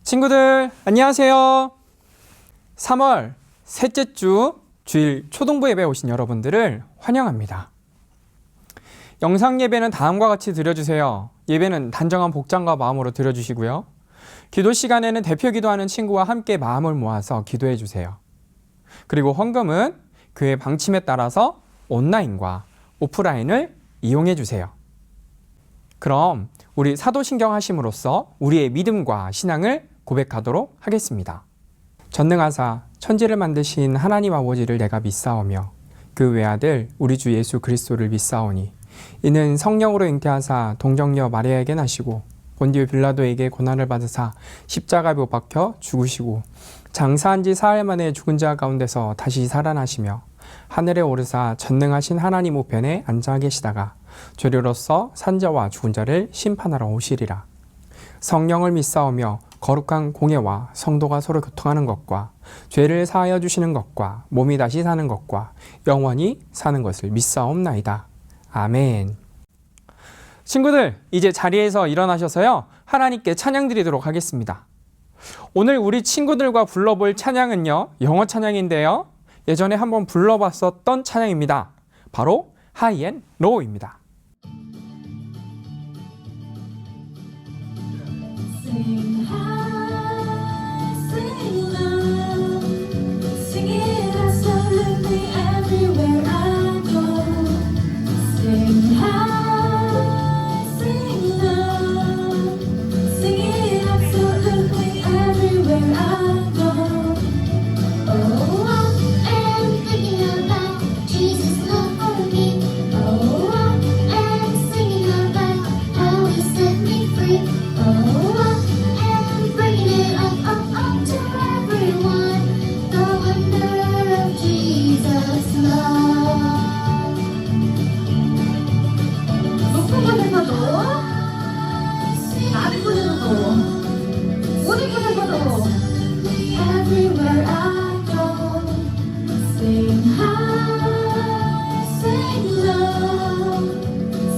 친구들 안녕하세요. 3월 셋째 주 주일 초등부 예배에 오신 여러분들을 환영합니다. 영상 예배는 다음과 같이 드려주세요. 예배는 단정한 복장과 마음으로 드려주시고요. 기도 시간에는 대표 기도하는 친구와 함께 마음을 모아서 기도해 주세요. 그리고 헌금은 교회 방침에 따라서 온라인과 오프라인을 이용해 주세요. 그럼 우리 사도신경 하심으로써 우리의 믿음과 신앙을 고백하도록 하겠습니다. 전능하사 천지를 만드신 하나님 아버지를 내가 믿사오며 그 외아들 우리 주 예수 그리스도를 믿사오니 이는 성령으로 잉태하사 동정녀 마리아에게 나시고 본디오 빌라도에게 고난을 받으사 십자가에 못 박혀 죽으시고 장사한 지 사흘 만에 죽은 자 가운데서 다시 살아나시며 하늘에 오르사 전능하신 하나님 우편에 앉아 계시다가 죄료로서 산자와 죽은 자를 심판하러 오시리라. 성령을 믿사오며 거룩한 공예와 성도가 서로 교통하는 것과 죄를 사하여 주시는 것과 몸이 다시 사는 것과 영원히 사는 것을 믿사옵나이다. 아멘. 친구들, 이제 자리에서 일어나셔서요, 하나님께 찬양 드리도록 하겠습니다. 오늘 우리 친구들과 불러볼 찬양은요, 영어 찬양인데요, 예전에 한번 불러봤었던 찬양입니다. 바로 하이 앤 로우입니다. Sing high, sing low, sing it absolutely everywhere I go. Sing high, sing low, sing it absolutely everywhere I go. Oh, I am thinking about Jesus' love for me. Oh, I am singing about how He set me free. Oh, to everyone, the wonder of Jesus' love. 높은 곳에서도, 낮은 곳에서도, 모든 곳에서도, everywhere I go, sing high, sing low,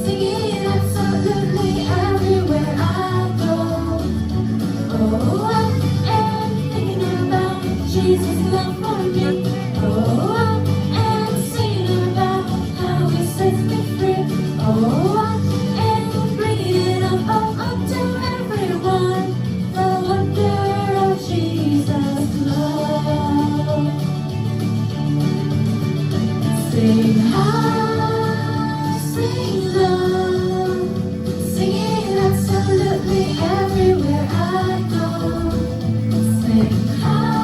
sing it absolutely everywhere I go. Oh, Jesus' love for me. Oh, I am singing about how He sets me free. Oh, I am bringing it up to everyone, the wonder of Jesus' love. Sing high, sing low, sing it absolutely everywhere I go. Sing high.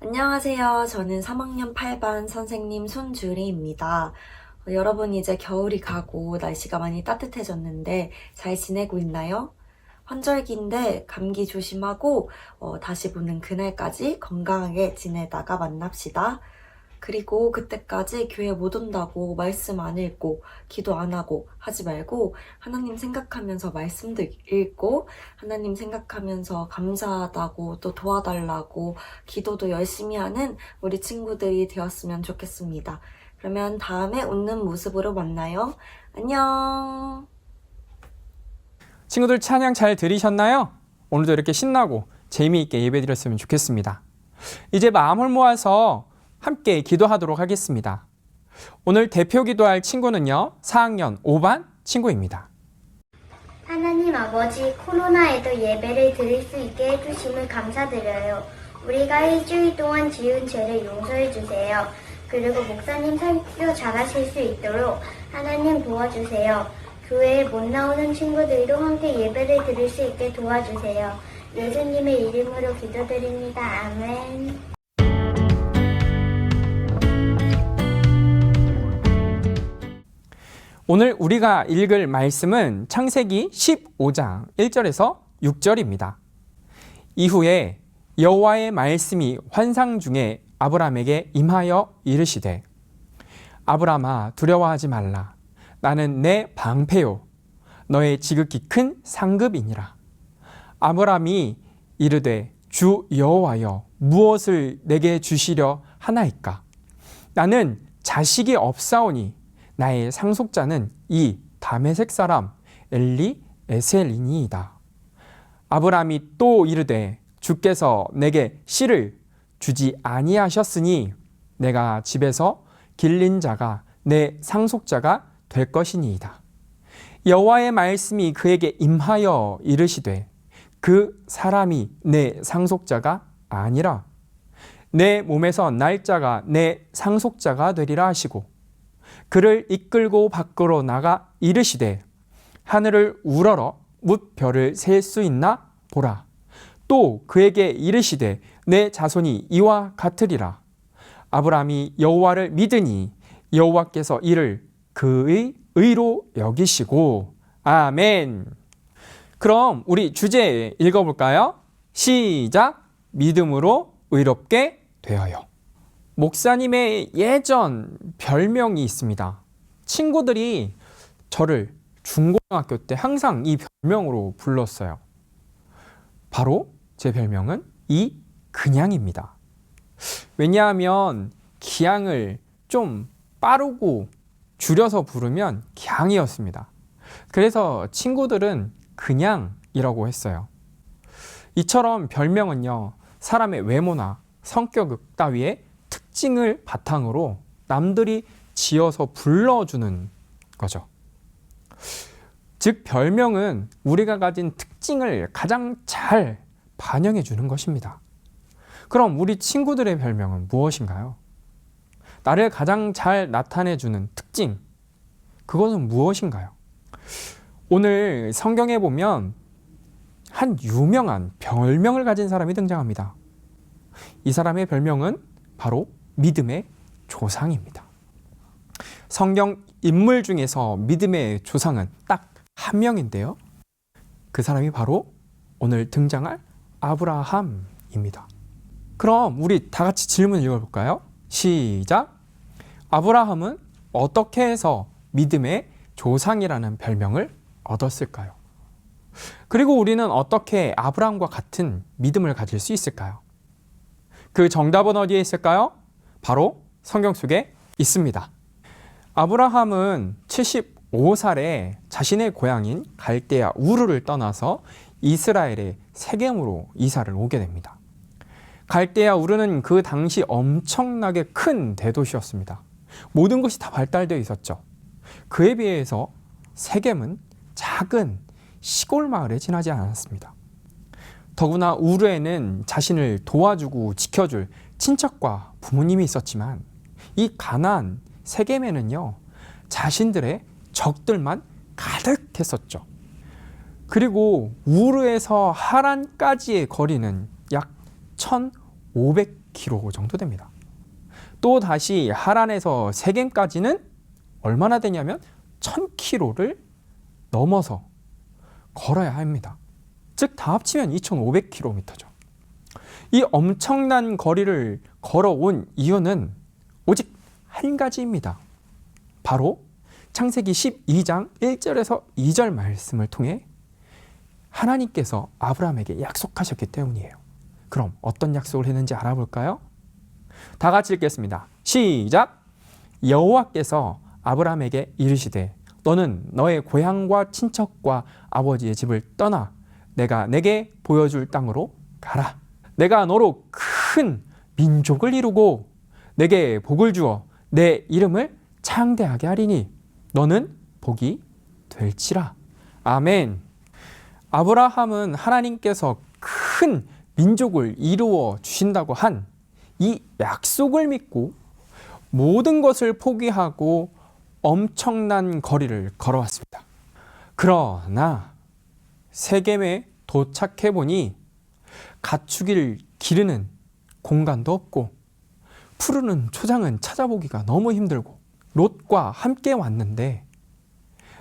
안녕하세요. 저는 3학년 8반 선생님 손주리입니다. 여러분 이제 겨울이 가고 날씨가 많이 따뜻해졌는데 잘 지내고 있나요? 환절기인데 감기 조심하고 다시 보는 그날까지 건강하게 지내다가 만납시다. 그리고 그때까지 교회 못 온다고 말씀 안 읽고 기도 안 하고 하지 말고 하나님 생각하면서 말씀도 읽고 하나님 생각하면서 감사하다고 또 도와달라고 기도도 열심히 하는 우리 친구들이 되었으면 좋겠습니다. 그러면 다음에 웃는 모습으로 만나요. 안녕. 친구들 찬양 잘 들으셨나요? 오늘도 이렇게 신나고 재미있게 예배드렸으면 좋겠습니다. 이제 마음을 모아서 함께 기도하도록 하겠습니다. 오늘 대표 기도할 친구는요, 4학년 5반 친구입니다. 하나님 아버지, 코로나에도 예배를 드릴 수 있게 해주심을 감사드려요. 우리가 일주일 동안 지은 죄를 용서해 주세요. 그리고 목사님 설교 잘하실 수 있도록 하나님 도와주세요. 교회에 못 나오는 친구들도 함께 예배를 드릴 수 있게 도와주세요. 예수님의 이름으로 기도드립니다. 아멘. 오늘 우리가 읽을 말씀은 창세기 15장 1절에서 6절입니다. 이후에 여호와의 말씀이 환상 중에 아브람에게 임하여 이르시되 아브람아 두려워하지 말라. 나는 내 방패요 너의 지극히 큰 상급이니라. 아브람이 이르되 주 여호와여 무엇을 내게 주시려 하나이까? 나는 자식이 없사오니 나의 상속자는 이 다메섹 사람 엘리에셀이니이다. 아브람이 또 이르되 주께서 내게 씨를 주지 아니하셨으니 내가 집에서 길린 자가 내 상속자가 될 것이니이다. 여호와의 말씀이 그에게 임하여 이르시되 그 사람이 내 상속자가 아니라 내 몸에서 날 자가 내 상속자가 되리라 하시고 그를 이끌고 밖으로 나가 이르시되 하늘을 우러러 뭇 별을 셀 수 있나 보라. 또 그에게 이르시되 내 자손이 이와 같으리라. 아브람이 여호와를 믿으니 여호와께서 이를 그의 의로 여기시고. 아멘. 그럼 우리 주제 읽어볼까요? 시작. 믿음으로 의롭게 되어요. 목사님의 예전 별명이 있습니다. 친구들이 저를 중고등학교 때 항상 이 별명으로 불렀어요. 바로 제 별명은 이근양입니다. 왜냐하면 기양을 좀 빠르고 줄여서 부르면 갱이었습니다. 그래서 친구들은 그냥이라고 했어요. 이처럼 별명은요, 사람의 외모나 성격 따위의 특징을 바탕으로 남들이 지어서 불러주는 거죠. 즉 별명은 우리가 가진 특징을 가장 잘 반영해 주는 것입니다. 그럼 우리 친구들의 별명은 무엇인가요? 나를 가장 잘 나타내 주는 특징, 그것은 무엇인가요? 오늘 성경에 보면 한 유명한 별명을 가진 사람이 등장합니다. 이 사람의 별명은 바로 믿음의 조상입니다. 성경 인물 중에서 믿음의 조상은 딱 한 명인데요. 그 사람이 바로 오늘 등장할 아브라함입니다. 그럼 우리 다 같이 질문 읽어볼까요? 시작. 아브라함은 어떻게 해서 믿음의 조상이라는 별명을 얻었을까요? 그리고 우리는 어떻게 아브라함과 같은 믿음을 가질 수 있을까요? 그 정답은 어디에 있을까요? 바로 성경 속에 있습니다. 아브라함은 75살에 자신의 고향인 갈대아 우르를 떠나서 이스라엘의 세겜으로 이사를 오게 됩니다. 갈대아 우르는 그 당시 엄청나게 큰 대도시였습니다. 모든 것이 다 발달되어 있었죠. 그에 비해서 세겜은 작은 시골 마을에 지나지 않았습니다. 더구나 우르에는 자신을 도와주고 지켜줄 친척과 부모님이 있었지만 이 가나안 세겜에는요, 자신들의 적들만 가득했었죠. 그리고 우르에서 하란까지의 거리는 약 1,500km 정도 됩니다. 또 다시 하란에서 세겜까지는 얼마나 되냐면 1,000km를 넘어서 걸어야 합니다. 즉 다 합치면 2,500km죠. 이 엄청난 거리를 걸어온 이유는 오직 한 가지입니다. 바로 창세기 12장 1절에서 2절 말씀을 통해 하나님께서 아브라함에게 약속하셨기 때문이에요. 그럼 어떤 약속을 했는지 알아볼까요? 다 같이 읽겠습니다. 시작. 여호와께서 아브라함에게 이르시되 너는 너의 고향과 친척과 아버지의 집을 떠나 내가 내게 보여줄 땅으로 가라. 내가 너로 큰 민족을 이루고 내게 복을 주어 내 이름을 창대하게 하리니 너는 복이 될지라. 아멘. 아브라함은 하나님께서 큰 민족을 이루어 주신다고 한 이 약속을 믿고 모든 것을 포기하고 엄청난 거리를 걸어왔습니다. 그러나 세겜에 도착해 보니 가축을 기르는 공간도 없고 푸르는 초장은 찾아보기가 너무 힘들고 롯과 함께 왔는데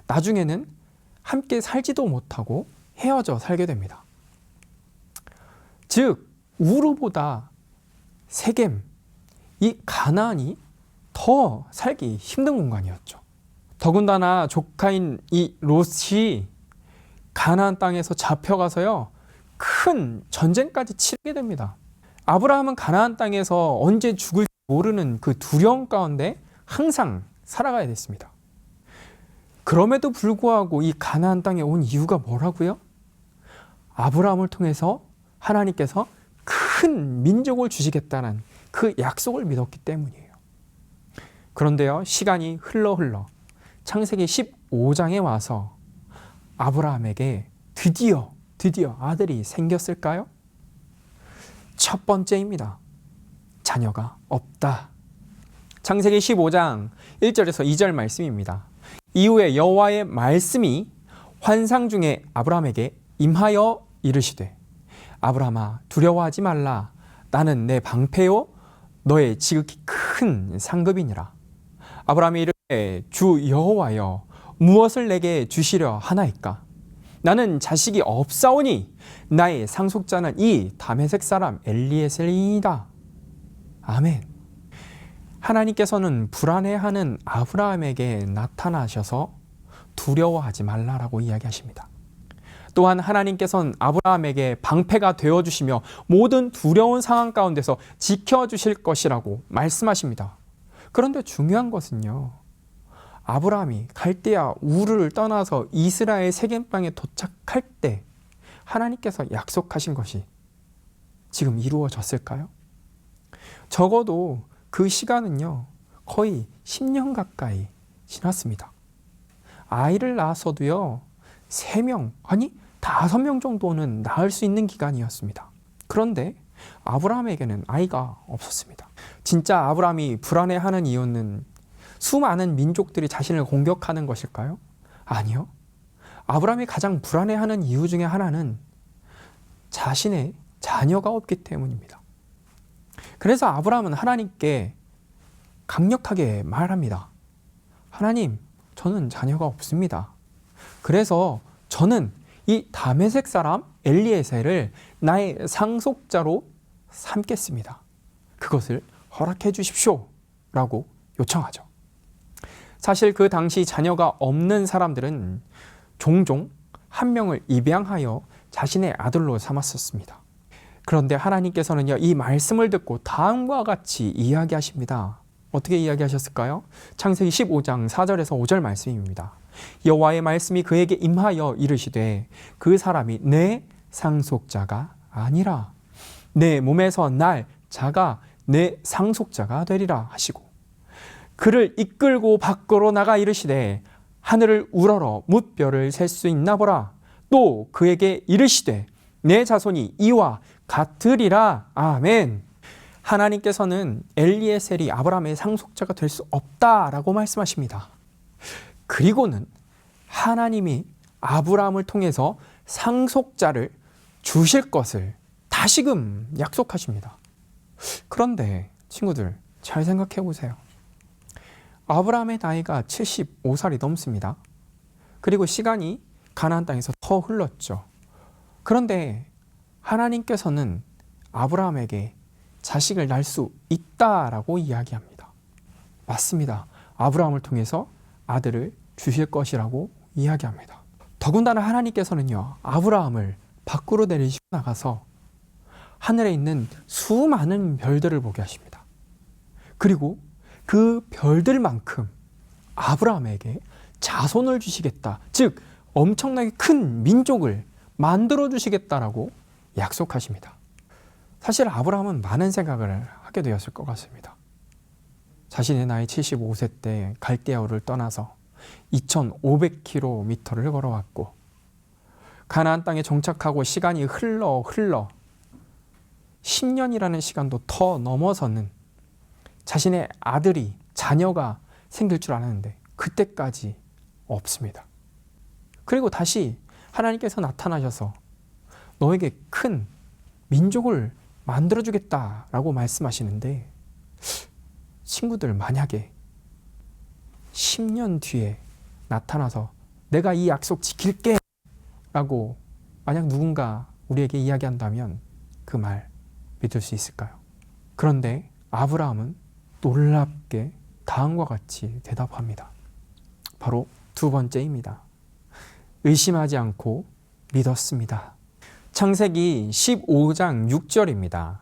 나중에는 함께 살지도 못하고 헤어져 살게 됩니다. 즉 우르보다 세겜, 이 가나안이 더 살기 힘든 공간이었죠. 더군다나 조카인 이 롯이 가나안 땅에서 잡혀가서요 큰 전쟁까지 치르게 됩니다. 아브라함은 가나안 땅에서 언제 죽을지 모르는 그 두려움 가운데 항상 살아가야 됐습니다. 그럼에도 불구하고 이 가나안 땅에 온 이유가 뭐라고요? 아브라함을 통해서 하나님께서 큰 민족을 주시겠다는 그 약속을 믿었기 때문이에요. 그런데요, 시간이 흘러 창세기 15장에 와서 아브라함에게 드디어 아들이 생겼을까요? 첫 번째입니다. 자녀가 없다. 창세기 15장 1절에서 2절 말씀입니다. 이후에 여호와의 말씀이 환상 중에 아브라함에게 임하여 이르시되 아브라함아 두려워하지 말라. 나는 내 방패요 너의 지극히 큰 상급이니라. 아브라함이 이르되 주 여호와여 무엇을 내게 주시려 하나이까? 나는 자식이 없사오니 나의 상속자는 이 다메섹 사람 엘리에셀이니이다. 아멘. 하나님께서는 불안해하는 아브라함에게 나타나셔서 두려워하지 말라라고 이야기하십니다. 또한 하나님께서는 아브라함에게 방패가 되어주시며 모든 두려운 상황 가운데서 지켜주실 것이라고 말씀하십니다. 그런데 중요한 것은요, 아브라함이 갈대아 우르를 떠나서 이스라엘 세겜 땅에 도착할 때 하나님께서 약속하신 것이 지금 이루어졌을까요? 적어도 그 시간은요 거의 10년 가까이 지났습니다. 아이를 낳았어도요 3명 아니 5명 정도는 낳을 수 있는 기간이었습니다. 그런데 아브라함에게는 아이가 없었습니다. 진짜 아브라함이 불안해하는 이유는 수많은 민족들이 자신을 공격하는 것일까요? 아니요. 아브라함이 가장 불안해하는 이유 중에 하나는 자신의 자녀가 없기 때문입니다. 그래서 아브라함은 하나님께 강력하게 말합니다. 하나님, 저는 자녀가 없습니다. 그래서 저는 이 다메섹 사람 엘리에셀을 나의 상속자로 삼겠습니다. 그것을 허락해 주십시오 라고 요청하죠. 사실 그 당시 자녀가 없는 사람들은 종종 한 명을 입양하여 자신의 아들로 삼았었습니다. 그런데 하나님께서는요, 이 말씀을 듣고 다음과 같이 이야기하십니다. 어떻게 이야기하셨을까요? 창세기 15장 4절에서 5절 말씀입니다. 여호와의 말씀이 그에게 임하여 이르시되 그 사람이 내 상속자가 아니라 내 몸에서 날 자가 내 상속자가 되리라 하시고 그를 이끌고 밖으로 나가 이르시되 하늘을 우러러 뭇별을 셀 수 있나 보라. 또 그에게 이르시되 내 자손이 이와 같으리라. 아멘. 하나님께서는 엘리에셀이 아브라함의 상속자가 될 수 없다라고 말씀하십니다. 그리고는 하나님이 아브라함을 통해서 상속자를 주실 것을 다시금 약속하십니다. 그런데 친구들 잘 생각해 보세요. 아브라함의 나이가 75살이 넘습니다. 그리고 시간이 가나안 땅에서 더 흘렀죠. 그런데 하나님께서는 아브라함에게 자식을 낳을 수 있다라고 이야기합니다. 맞습니다. 아브라함을 통해서 아들을 주실 것이라고 이야기합니다. 더군다나 하나님께서는요, 아브라함을 밖으로 내리시고 나가서 하늘에 있는 수많은 별들을 보게 하십니다. 그리고 그 별들만큼 아브라함에게 자손을 주시겠다. 즉 엄청나게 큰 민족을 만들어 주시겠다라고 약속하십니다. 사실 아브라함은 많은 생각을 하게 되었을 것 같습니다. 자신의 나이 75세 때 갈대아우를 떠나서 2500km를 걸어왔고 가나안 땅에 정착하고 시간이 흘러 10년이라는 시간도 더 넘어서는 자신의 자녀가 생길 줄 알았는데 그때까지 없습니다. 그리고 다시 하나님께서 나타나셔서 너에게 큰 민족을 만들어주겠다라고 말씀하시는데, 친구들, 만약에 10년 뒤에 나타나서 내가 이 약속 지킬게 라고 만약 누군가 우리에게 이야기한다면 그 말 믿을 수 있을까요? 그런데 아브라함은 놀랍게 다음과 같이 대답합니다. 바로 두 번째입니다. 의심하지 않고 믿었습니다. 창세기 15장 6절입니다.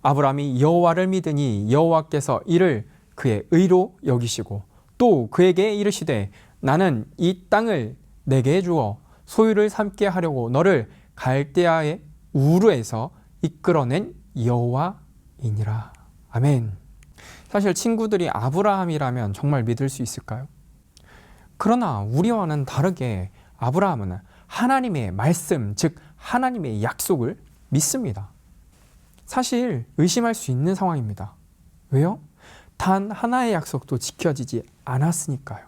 아브라함이 여호와를 믿으니 여호와께서 이를 그의 의로 여기시고 또 그에게 이르시되 나는 이 땅을 내게 주어 소유를 삼게 하려고 너를 갈대아의 우르에서 이끌어낸 여호와이니라. 아멘. 사실 친구들이 아브라함이라면 정말 믿을 수 있을까요? 그러나 우리와는 다르게 아브라함은 하나님의 말씀, 즉 하나님의 약속을 믿습니다. 사실 의심할 수 있는 상황입니다. 왜요? 단 하나의 약속도 지켜지지 않았으니까요.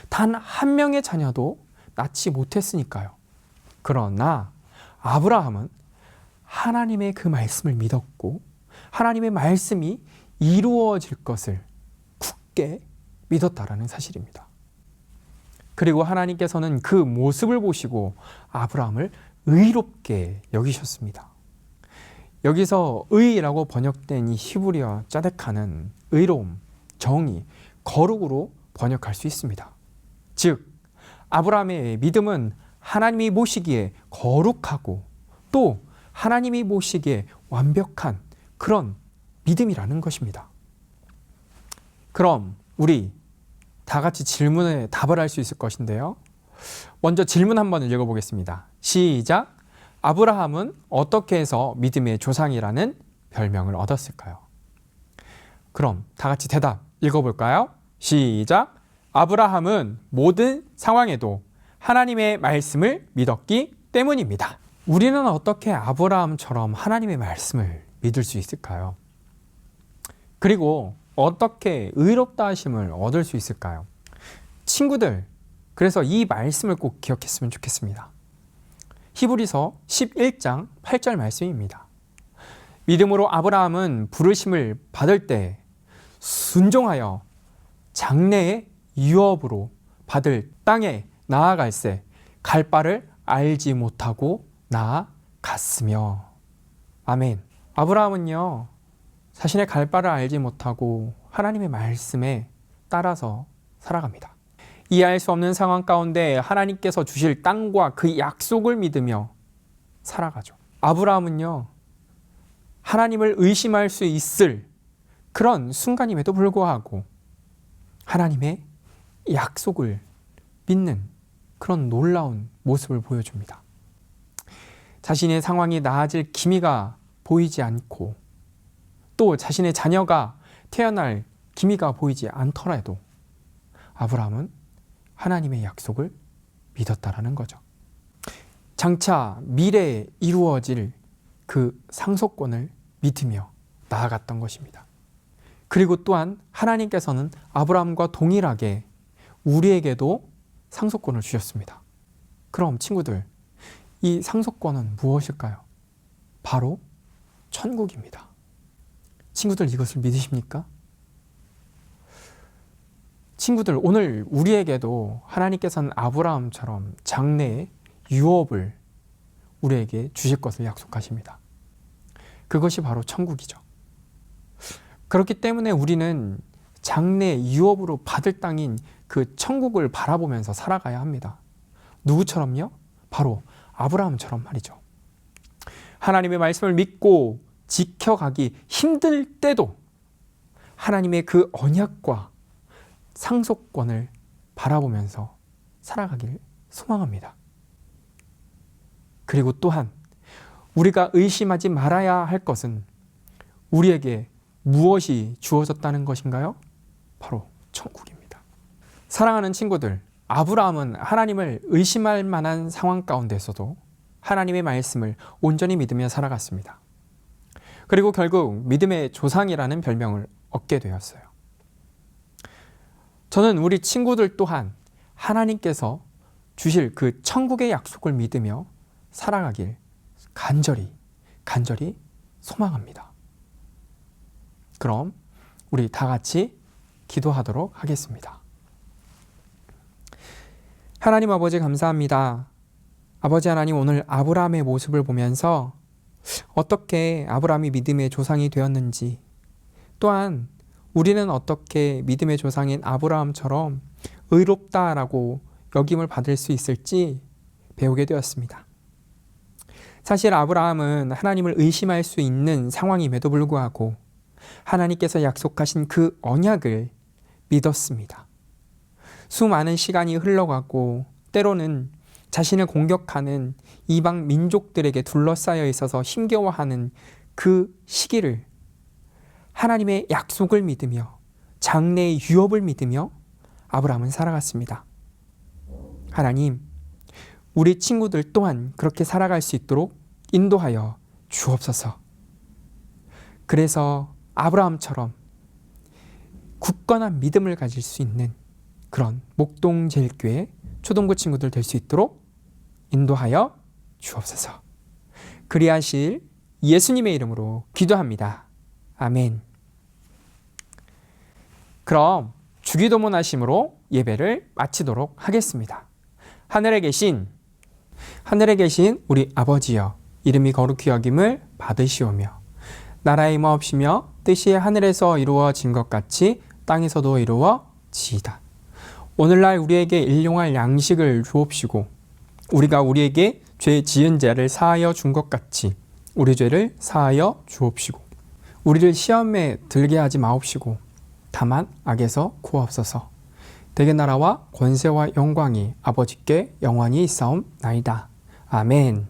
단 한 명의 자녀도 낳지 못했으니까요. 그러나 아브라함은 하나님의 그 말씀을 믿었고 하나님의 말씀이 이루어질 것을 굳게 믿었다라는 사실입니다. 그리고 하나님께서는 그 모습을 보시고 아브라함을 의롭게 여기셨습니다. 여기서 의라고 번역된 이 히브리어 짜데카는 의로움, 정의, 거룩으로 번역할 수 있습니다. 즉 아브라함의 믿음은 하나님이 보시기에 거룩하고 또 하나님이 보시기에 완벽한 그런 믿음이라는 것입니다. 그럼 우리 다 같이 질문에 답을 할 수 있을 것인데요. 먼저 질문 한번 읽어보겠습니다. 시작. 아브라함은 어떻게 해서 믿음의 조상이라는 별명을 얻었을까요? 그럼 다 같이 대답 읽어볼까요? 시작. 아브라함은 모든 상황에도 하나님의 말씀을 믿었기 때문입니다. 우리는 어떻게 아브라함처럼 하나님의 말씀을 믿을 수 있을까요? 그리고 어떻게 의롭다 하심을 얻을 수 있을까요? 친구들, 그래서 이 말씀을 꼭 기억했으면 좋겠습니다. 히브리서 11장 8절 말씀입니다. 믿음으로 아브라함은 부르심을 받을 때 순종하여 장래의 유업으로 받을 땅에 나아갈새 갈 바를 알지 못하고 나아갔으며. 아멘. 아브라함은요, 자신의 갈 바를 알지 못하고 하나님의 말씀에 따라서 살아갑니다. 이해할 수 없는 상황 가운데 하나님께서 주실 땅과 그 약속을 믿으며 살아가죠. 아브라함은요, 하나님을 의심할 수 있을 그런 순간임에도 불구하고 하나님의 약속을 믿는 그런 놀라운 모습을 보여줍니다. 자신의 상황이 나아질 기미가 보이지 않고 또 자신의 자녀가 태어날 기미가 보이지 않더라도 아브라함은 하나님의 약속을 믿었다라는 거죠. 장차 미래에 이루어질 그 상속권을 믿으며 나아갔던 것입니다. 그리고 또한 하나님께서는 아브라함과 동일하게 우리에게도 상속권을 주셨습니다. 그럼 친구들, 이 상속권은 무엇일까요? 바로 천국입니다. 친구들, 이것을 믿으십니까? 친구들, 오늘 우리에게도 하나님께서는 아브라함처럼 장래의 유업을 우리에게 주실 것을 약속하십니다. 그것이 바로 천국이죠. 그렇기 때문에 우리는 장래 유업으로 받을 땅인 그 천국을 바라보면서 살아가야 합니다. 누구처럼요? 바로 아브라함처럼 말이죠. 하나님의 말씀을 믿고 지켜가기 힘들 때도 하나님의 그 언약과 상속권을 바라보면서 살아가길 소망합니다. 그리고 또한 우리가 의심하지 말아야 할 것은 우리에게 무엇이 주어졌다는 것인가요? 바로 천국입니다. 사랑하는 친구들, 아브라함은 하나님을 의심할 만한 상황 가운데서도 하나님의 말씀을 온전히 믿으며 살아갔습니다. 그리고 결국 믿음의 조상이라는 별명을 얻게 되었어요. 저는 우리 친구들 또한 하나님께서 주실 그 천국의 약속을 믿으며 살아가길 간절히 소망합니다. 그럼 우리 다 같이 기도하도록 하겠습니다. 하나님 아버지 감사합니다. 아버지 하나님, 오늘 아브라함의 모습을 보면서 어떻게 아브라함이 믿음의 조상이 되었는지, 또한 우리는 어떻게 믿음의 조상인 아브라함처럼 의롭다라고 여김을 받을 수 있을지 배우게 되었습니다. 사실 아브라함은 하나님을 의심할 수 있는 상황임에도 불구하고 하나님께서 약속하신 그 언약을 믿었습니다. 수많은 시간이 흘러가고 때로는 자신을 공격하는 이방 민족들에게 둘러싸여 있어서 힘겨워하는 그 시기를 하나님의 약속을 믿으며 장래의 유업을 믿으며 아브라함은 살아갔습니다. 하나님, 우리 친구들 또한 그렇게 살아갈 수 있도록 인도하여 주옵소서. 그래서 아브라함처럼 굳건한 믿음을 가질 수 있는 그런 목동제일교회 초등부 친구들 될 수 있도록 인도하여 주옵소서. 그리하실 예수님의 이름으로 기도합니다. 아멘. 그럼 주기도문 하심으로 예배를 마치도록 하겠습니다. 하늘에 계신 우리 아버지여, 이름이 거룩히 여김을 받으시오며 나라의 임하옵시며 뜻이 하늘에서 이루어진 것 같이 땅에서도 이루어지이다. 오늘날 우리에게 일용할 양식을 주옵시고 우리가 우리에게 죄 지은 자를 사하여 준 것 같이 우리 죄를 사하여 주옵시고 우리를 시험에 들게 하지 마옵시고 다만 악에서 구하옵소서. 대개 나라와 권세와 영광이 아버지께 영원히 있사옵나이다. 아멘.